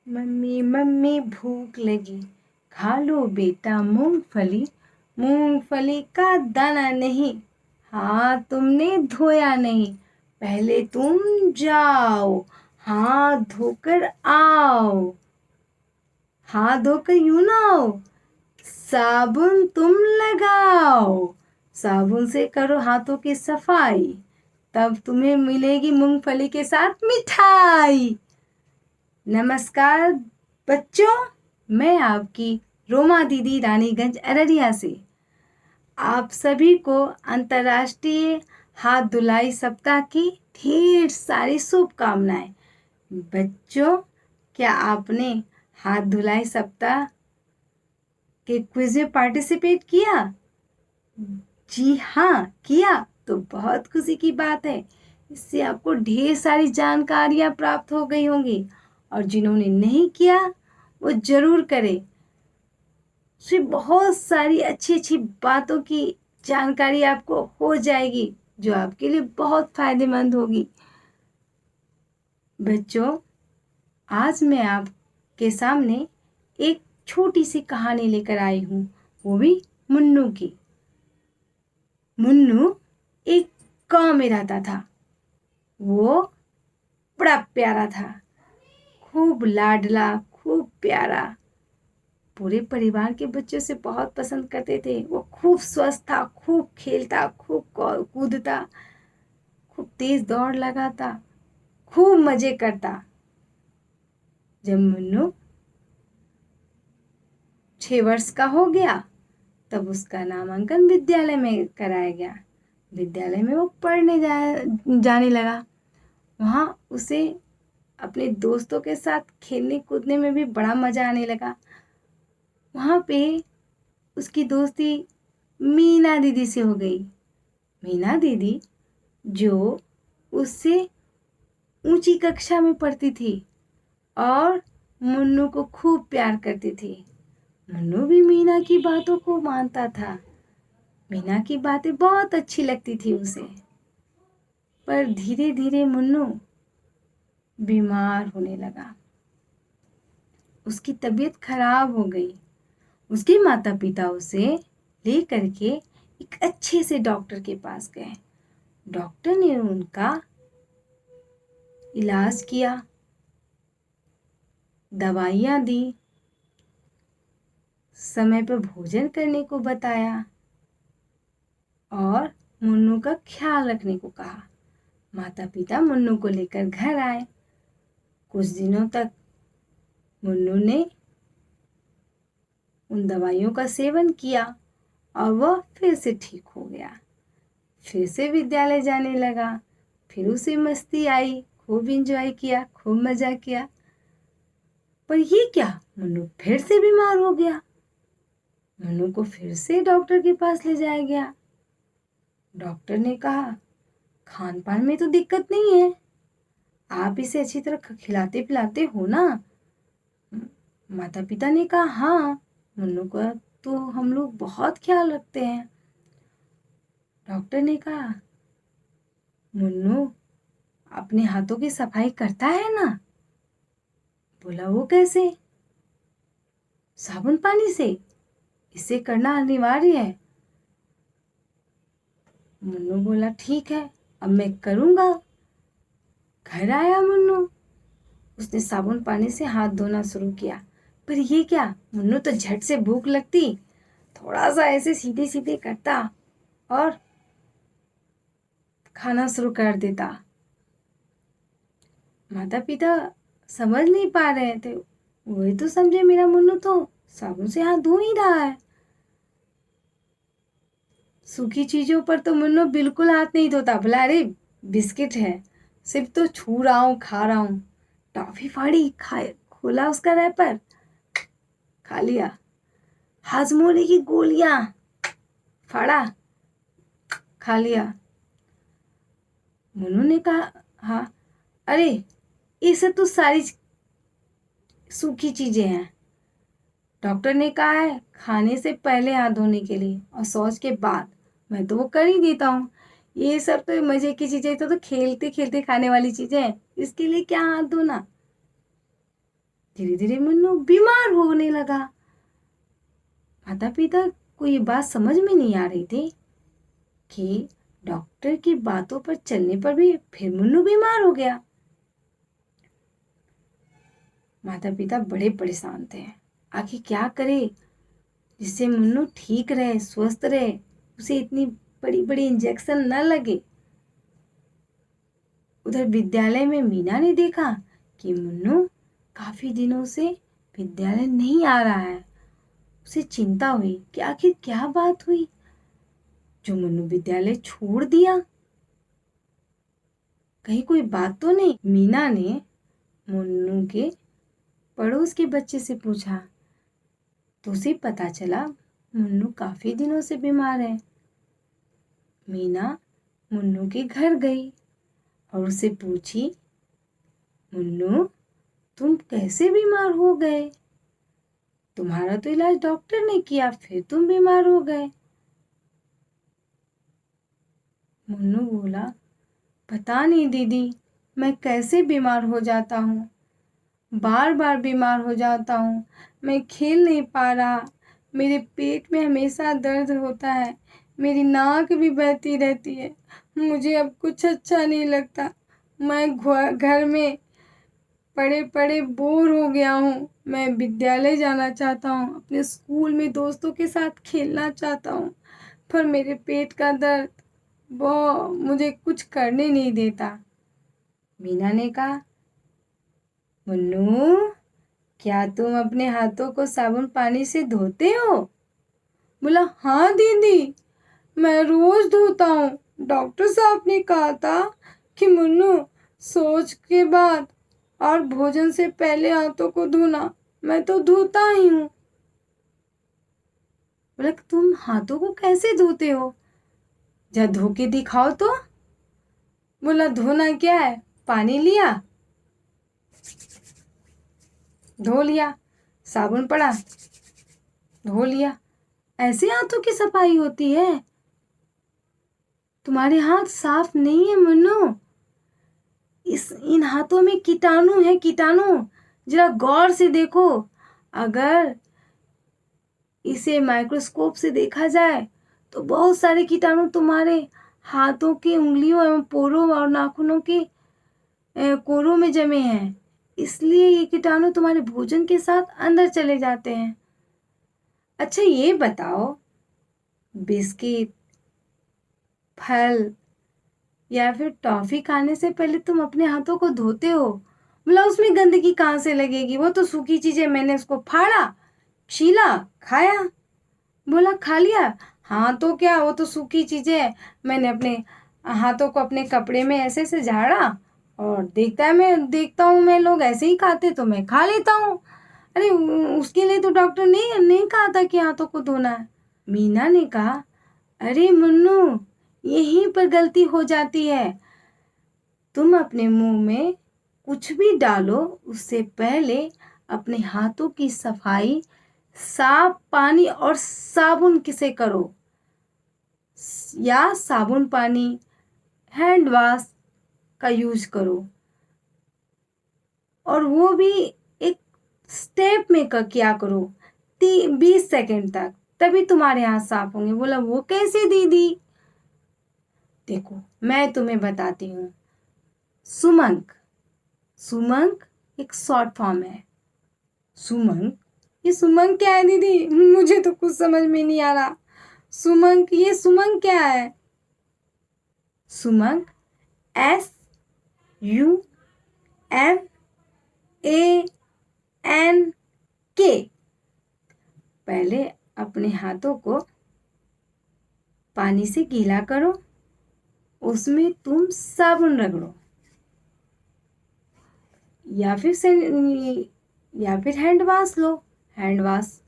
Mummy mummy भूख लगी, खा लो बेटा मूंगफली। मूंगफली का दाना नहीं, हाथ तुमने धोया नहीं। पहले तुम जाओ, हाथ धोकर आओ। हाथ धोकर यूं ना आओ, साबुन तुम लगाओ। साबुन से करो हाथों की सफाई, तब तुम्हें मिलेगी मूंगफली के साथ मिठाई। नमस्कार बच्चों, मैं आपकी रोमा दीदी रानीगंज अररिया से आप सभी को अंतर्राष्ट्रीय हाथ धुलाई सप्ताह की ढेर सारी शुभकामनाएं। बच्चों, क्या आपने हाथ धुलाई सप्ताह के क्विज में पार्टिसिपेट किया? जी हाँ, किया तो बहुत खुशी की बात है। इससे आपको ढेर सारी जानकारियाँ प्राप्त हो गई होंगी, और जिन्होंने नहीं किया वो जरूर करें। उससे बहुत सारी अच्छी अच्छी बातों की जानकारी आपको हो जाएगी, जो आपके लिए बहुत फायदेमंद होगी। बच्चों, आज मैं आपके सामने एक छोटी सी कहानी लेकर आई हूँ, वो भी मुन्नू की। मुन्नू एक गांव में रहता था। वो बड़ा प्यारा था, खूब लाडला, खूब प्यारा। पूरे परिवार के बच्चों से बहुत पसंद करते थे। वो खूब स्वस्थ था, खूब खेलता, खूब कूदता, खूब तेज दौड़ लगाता, खूब मजे करता। जब मुन्नू 6 वर्ष का हो गया, तब उसका नामांकन विद्यालय में कराया गया। विद्यालय में वो पढ़ने जाने लगा। वहाँ उसे अपने दोस्तों के साथ खेलने कूदने में भी बड़ा मजा आने लगा। वहाँ पे उसकी दोस्ती मीना दीदी से हो गई। मीना दीदी जो उससे ऊंची कक्षा में पढ़ती थी और मुन्नू को खूब प्यार करती थी। मुन्नू भी मीना की बातों को मानता था। मीना की बातें बहुत अच्छी लगती थी उसे। पर धीरे धीरे मुन्नू बीमार होने लगा। उसकी तबीयत खराब हो गई। उसके माता पिता उसे ले करके एक अच्छे से डॉक्टर के पास गए। डॉक्टर ने उनका इलाज किया, दवाइयाँ दी, समय पर भोजन करने को बताया और मुन्नू का ख्याल रखने को कहा। माता पिता मुन्नू को लेकर घर आए। कुछ दिनों तक मुन्नू ने उन दवाइयों का सेवन किया और वह फिर से ठीक हो गया। फिर से विद्यालय जाने लगा। फिर उसे मस्ती आई, खूब एंजॉय किया, खूब मजा किया। पर ये क्या, मुन्नू फिर से बीमार हो गया। मुन्नू को फिर से डॉक्टर के पास ले जाया गया। डॉक्टर ने कहा, खान पान में तो दिक्कत नहीं है, आप इसे अच्छी तरह खिलाते पिलाते हो ना? माता पिता ने कहा, हाँ, मुन्नू का तो हम लोग बहुत ख्याल रखते हैं। डॉक्टर ने कहा, मुन्नू अपने हाथों की सफाई करता है ना? बोला, वो कैसे? साबुन पानी से, इसे करना अनिवार्य है। मुन्नू बोला, ठीक है, अब मैं करूँगा। घर आया मुन्नू, उसने साबुन पानी से हाथ धोना शुरू किया। पर ये क्या, मुन्नू तो झट से भूख लगती, थोड़ा सा ऐसे सीधे सीधे करता और खाना शुरू कर देता। माता पिता समझ नहीं पा रहे थे। वही तो समझे, मेरा मुन्नू तो साबुन से हाथ धो ही रहा है। सूखी चीजों पर तो मुन्नू बिल्कुल हाथ नहीं धोता। बोला, अरे बिस्किट है, सिर्फ तो छू रहा हूँ, खा रहा हूँ। टॉफी फाड़ी, खाए, खोला उसका रैपर, खा लिया। हाजमोले की गोलियां फाड़ा, खा लिया। मुन्नू ने कहा, हाँ, अरे ये सब तो सारी सूखी चीजें हैं। डॉक्टर ने कहा है खाने से पहले हाथ धोने के लिए और शौच के बाद। मैं तो वो कर ही देता हूँ। ये सब तो मजे की चीजें, तो खेलते खेलते खाने वाली चीजें हैं, इसके लिए क्या हाथ धोना? धीरे धीरे मुन्नू बीमार होने लगा। माता पिता को ये बात समझ में नहीं आ रही थी कि डॉक्टर की बातों पर चलने पर भी फिर मुन्नू बीमार हो गया। माता पिता बड़े परेशान थे, आखिर क्या करे जिससे मुन्नू ठीक रहे, स्वस्थ रहे, उसे इतनी बड़ी बड़ी इंजेक्शन न लगे। उधर विद्यालय में मीना ने देखा कि मुन्नू काफी दिनों से विद्यालय नहीं आ रहा है। उसे चिंता हुई कि आखिर क्या बात हुई जो मुन्नू विद्यालय छोड़ दिया, कहीं कोई बात तो नहीं। मीना ने मुन्नू के पड़ोस के बच्चे से पूछा तो उसे पता चला मुन्नू काफी दिनों से बीमार है। मीना मुन्नू के घर गई और उसे पूछी, मुन्नू तुम कैसे बीमार हो गए? तुम्हारा तो इलाज डॉक्टर ने किया, फिर तुम बीमार हो गए। मुन्नू बोला, पता नहीं दीदी, मैं कैसे बीमार हो जाता हूँ, बार बार बीमार हो जाता हूँ। मैं खेल नहीं पा रहा, मेरे पेट में हमेशा दर्द होता है, मेरी नाक भी बहती रहती है, मुझे अब कुछ अच्छा नहीं लगता। मैं घर में पढ़े पढ़े बोर हो गया हूँ। मैं विद्यालय जाना चाहता हूँ, अपने स्कूल में दोस्तों के साथ खेलना चाहता हूँ, पर मेरे पेट का दर्द वो मुझे कुछ करने नहीं देता। मीना ने कहा, मुन्नू क्या तुम अपने हाथों को साबुन पानी से धोते हो? बोला, हाँ दीदी, मैं रोज धोता हूँ। डॉक्टर साहब ने कहा था कि मुन्नू सोच के बाद और भोजन से पहले हाथों को धोना, मैं तो धोता ही हूँ। बोला, तुम हाथों को कैसे धोते हो, जा धो के दिखाओ तो। बोला, धोना क्या है, पानी लिया, धो लिया, साबुन पड़ा, धो लिया, ऐसे हाथों की सफाई होती है? तुम्हारे हाथ साफ नहीं है मुन्नू, इन हाथों में कीटाणु है, कीटाणु, जरा गौर से देखो। अगर इसे माइक्रोस्कोप से देखा जाए तो बहुत सारे कीटाणु तुम्हारे हाथों की उंगलियों एवं पोरों और नाखूनों के कोरों में जमे हैं, इसलिए ये कीटाणु तुम्हारे भोजन के साथ अंदर चले जाते हैं। अच्छा ये बताओ, बिस्किट, फल या फिर टॉफी खाने से पहले तुम अपने हाथों को धोते हो? बोला, उसमें गंदगी कहाँ से लगेगी, वो तो सूखी चीजें, मैंने उसको फाड़ा, छीला, खाया। बोला, खा लिया? हाँ तो क्या, वो तो सूखी चीजें, मैंने अपने हाथों को अपने कपड़े में ऐसे से झाड़ा और देखता हूँ मैं लोग ऐसे ही खाते तो मैं खा लेता हूँ। अरे उसके लिए तो डॉक्टर ने नहीं कहा था कि हाथों को धोना है। मीना ने कहा, अरे मुन्नू, यहीं पर गलती हो जाती है। तुम अपने मुंह में कुछ भी डालो उससे पहले अपने हाथों की सफाई साफ पानी और साबुन से करो, या साबुन पानी, हैंड वॉश का यूज करो, और वो भी एक स्टेप में किया करो 20 सेकेंड तक, तभी तुम्हारे हाथ साफ होंगे। बोला, वो कैसे दीदी? देखो मैं तुम्हें बताती हूँ। सुमंक, सुमंक एक शॉर्ट फॉर्म है। सुमंक, ये सुमंक क्या है दीदी, मुझे तो कुछ समझ में नहीं आ रहा। सुमंक, ये सुमंक क्या है? सुमंक SUMANK। पहले अपने हाथों को पानी से गीला करो, उसमें तुम साबुन रगड़ो, या फिर हैंड वॉश लो। हैंड वॉश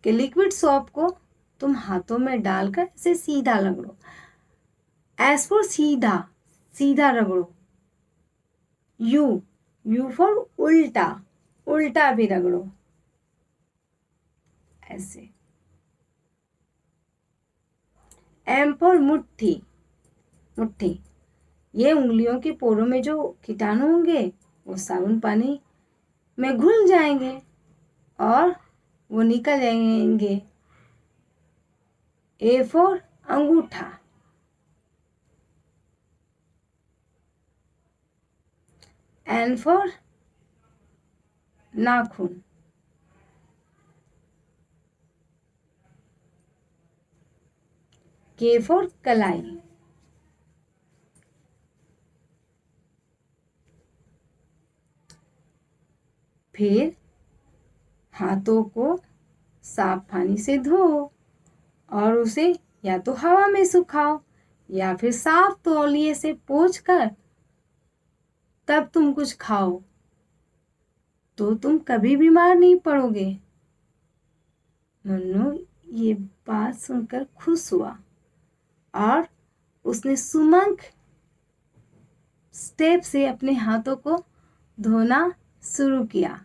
के लिक्विड सोप को तुम हाथों में डालकर इसे सीधा रगड़ो। एस फॉर सीधा, सीधा रगड़ो। यू फॉर उल्टा, उल्टा भी रगड़ो, ऐसे। एम फॉर मुट्ठी, मुट्ठी, ये उंगलियों के पोरों में जो कीटाणु होंगे वो साबुन पानी में घुल जाएंगे और वो निकल जाएंगे। ए फॉर अंगूठा, एन फॉर नाखून, के फॉर कलाई, फिर हाथों को साफ पानी से धो और उसे या तो हवा में सुखाओ या फिर साफ तौलिए से पोंछकर तब तुम कुछ खाओ, तो तुम कभी बीमार नहीं पड़ोगे। मुन्नू ये बात सुनकर खुश हुआ और उसने सुमंक स्टेप से अपने हाथों को धोना शुरू किया।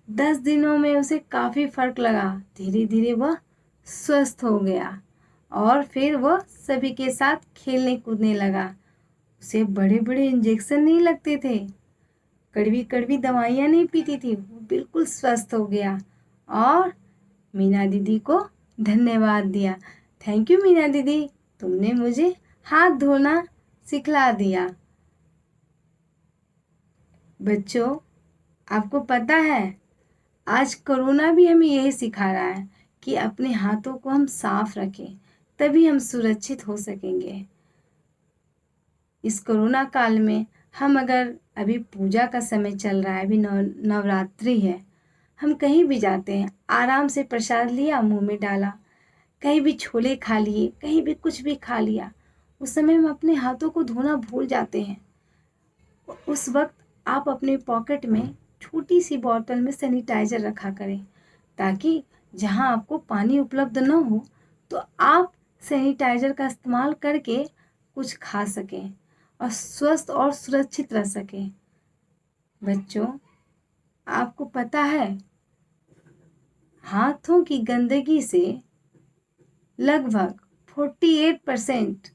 10 दिनों में उसे काफ़ी फर्क लगा। धीरे धीरे वह स्वस्थ हो गया और फिर वह सभी के साथ खेलने कूदने लगा। उसे बड़े बड़े इंजेक्शन नहीं लगते थे, कड़वी कड़वी दवाइयाँ नहीं पीती थी। वो बिल्कुल स्वस्थ हो गया और मीना दीदी को धन्यवाद दिया। थैंक यू मीना दीदी, तुमने मुझे हाथ धोना सिखला दिया। बच्चों, आपको पता है आज कोरोना भी हमें यही सिखा रहा है कि अपने हाथों को हम साफ रखें, तभी हम सुरक्षित हो सकेंगे। इस कोरोना काल में हम अगर अभी पूजा का समय चल रहा है, अभी नवरात्रि है, हम कहीं भी जाते हैं, आराम से प्रसाद लिया, मुंह में डाला, कहीं भी छोले खा लिए, कहीं भी कुछ भी खा लिया, उस समय हम अपने हाथों को धोना भूल जाते हैं। उस वक्त आप अपने पॉकेट में छोटी सी बोतल में सैनिटाइज़र रखा करें, ताकि जहां आपको पानी उपलब्ध न हो तो आप सैनिटाइज़र का इस्तेमाल करके कुछ खा सकें और स्वस्थ और सुरक्षित रह सकें। बच्चों, आपको पता है हाथों की गंदगी से लगभग 48%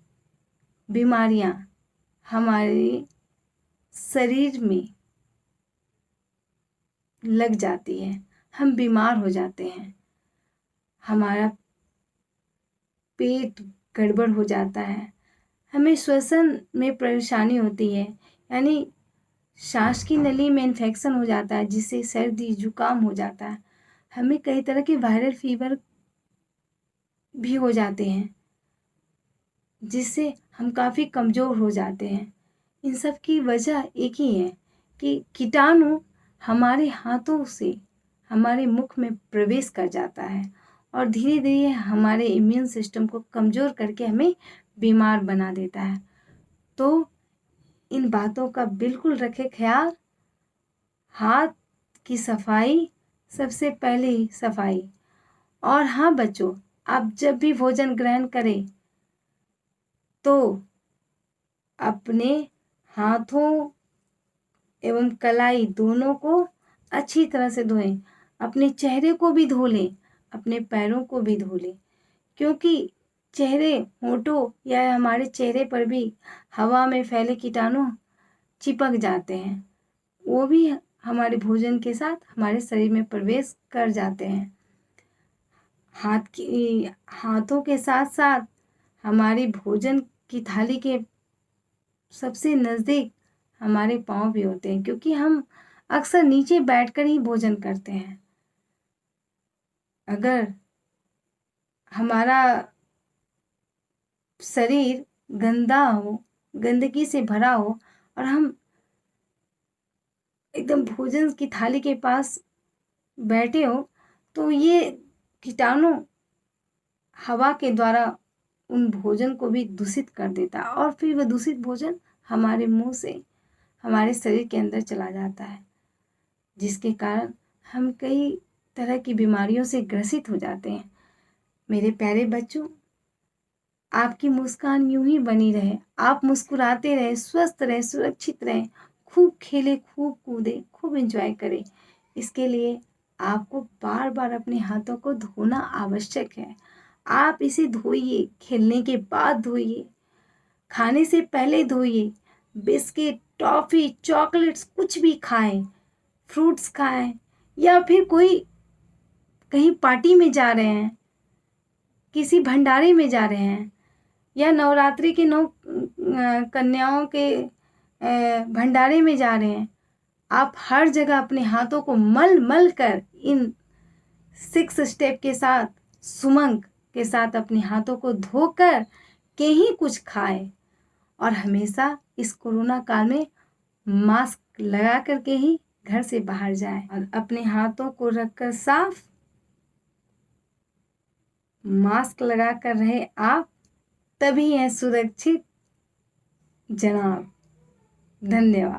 बीमारियां हमारे शरीर में लग जाती है, हम बीमार हो जाते हैं, हमारा पेट गड़बड़ हो जाता है, हमें श्वसन में परेशानी होती है, यानी सांस की नली में इन्फेक्शन हो जाता है, जिससे सर्दी जुकाम हो जाता है, हमें कई तरह के वायरल फीवर भी हो जाते हैं, जिससे हम काफ़ी कमज़ोर हो जाते हैं। इन सब की वजह एक ही है कि कीटाणु हमारे हाथों से हमारे मुख में प्रवेश कर जाता है और धीरे धीरे हमारे इम्यून सिस्टम को कमज़ोर करके हमें बीमार बना देता है। तो इन बातों का बिल्कुल रखें ख्याल। हाथ की सफाई, सबसे पहले ही सफाई। और हाँ बच्चों, आप जब भी भोजन ग्रहण करें तो अपने हाथों एवं कलाई दोनों को अच्छी तरह से धोएं। अपने चेहरे को भी धो लें, अपने पैरों को भी धो लें, क्योंकि चेहरे, होठों या हमारे चेहरे पर भी हवा में फैले कीटाणु चिपक जाते हैं, वो भी हमारे भोजन के साथ हमारे शरीर में प्रवेश कर जाते हैं। हाथों के साथ साथ हमारी भोजन की थाली के सबसे नज़दीक हमारे पाँव भी होते हैं, क्योंकि हम अक्सर नीचे बैठकर ही भोजन करते हैं। अगर हमारा शरीर गंदा हो, गंदगी से भरा हो और हम एकदम भोजन की थाली के पास बैठे हो, तो ये कीटाणु हवा के द्वारा उन भोजन को भी दूषित कर देता है और फिर वह दूषित भोजन हमारे मुंह से हमारे शरीर के अंदर चला जाता है, जिसके कारण हम कई तरह की बीमारियों से ग्रसित हो जाते हैं। मेरे प्यारे बच्चों, आपकी मुस्कान यूं ही बनी रहे, आप मुस्कुराते रहे, स्वस्थ रहे, सुरक्षित रहें, खूब खेले, खूब कूदे, खूब एंजॉय करें। इसके लिए आपको बार बार अपने हाथों को धोना आवश्यक है। आप इसे धोइए, खेलने के बाद धोइए, खाने से पहले धोइए, बिस्किट, टॉफ़ी, चॉकलेट्स कुछ भी खाएं, फ्रूट्स खाएं, या फिर कोई कहीं पार्टी में जा रहे हैं, किसी भंडारे में जा रहे हैं, या नवरात्रि के 9 कन्याओं के भंडारे में जा रहे हैं, आप हर जगह अपने हाथों को मल मल कर इन 6 स्टेप के साथ, सुमंग के साथ अपने हाथों को धोकर के ही कुछ खाएं। और हमेशा इस कोरोना काल में मास्क लगा करके ही घर से बाहर जाएं और अपने हाथों को रखकर साफ, मास्क लगा कर रहे आप, तभी हैं सुरक्षित जनाब। धन्यवाद।